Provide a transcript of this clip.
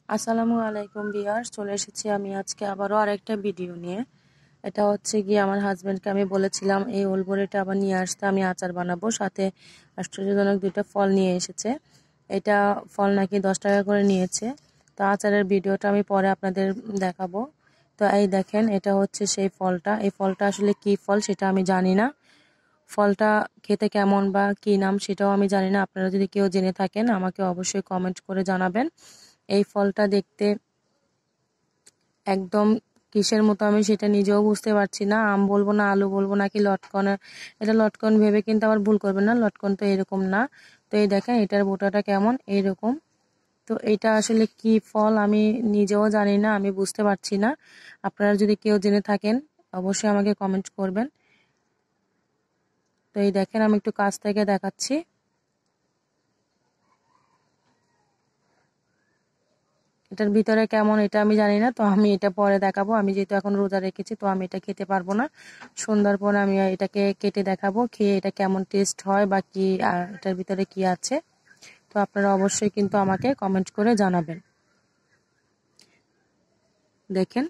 আসসালামু আলাইকুম ভিউয়ার্স, চলে এসেছি আমি আজকে আবারও আরেকটা ভিডিও নিয়ে। এটা হচ্ছে গিয়ে আমার হাজবেন্ডকে আমি বলেছিলাম এই ওলবরিটা আবার নিয়ে আসতে, আমি আচার বানাবো। সাথে আশ্চর্যজনক দুইটা ফল নিয়ে এসেছে। এটা ফল নাকি 10 টাকা করে নিয়েছে। তো আচারের ভিডিওটা আমি পরে আপনাদের দেখাবো। তো এই দেখেন, এটা হচ্ছে সেই ফলটা। এই ফলটা আসলে কি ফল সেটা আমি জানি না। ফলটা খেতে কেমন বা কি নাম সেটাও আমি জানি না। আপনারা যদি কেউ জেনে থাকেন আমাকে অবশ্যই কমেন্ট করে জানাবেন। এই ফলটা দেখতে একদম কিসের মতো আমি সেটা নিজেও বুঝতে পারছি না। আম বলবো না, আলু বলবো নাকি লটকন। এটা লটকন ভেবে কিন্তু আবার ভুল করবেন না, লটকন তো এরকম না। তো এই দেখেন এটার বোটাটা কেমন এইরকম। তো এটা আসলে কি ফল আমি নিজেও জানি না, আমি বুঝতে পারছি না। আপনারা যদি কেউ জেনে থাকেন অবশ্যই আমাকে কমেন্ট করবেন। তো এই দেখেন আমি একটু কাছ থেকে দেখাচ্ছি। এটার ভিতরে কেমন এটা আমি জানি না, তো আমি এটা পরে দেখাবো। আমি যেহেতু এখন রোজা রেখেছি তো আমি এটা খেতে পারবো না। সন্ধ্যার পর আমি এটাকে কেটে দেখাবো, খেয়ে এটা কেমন টেস্ট হয় বা কি এটার ভিতরে কি আছে। তো আপনারা অবশ্যই কিন্তু আমাকে কমেন্ট করে জানাবেন। দেখেন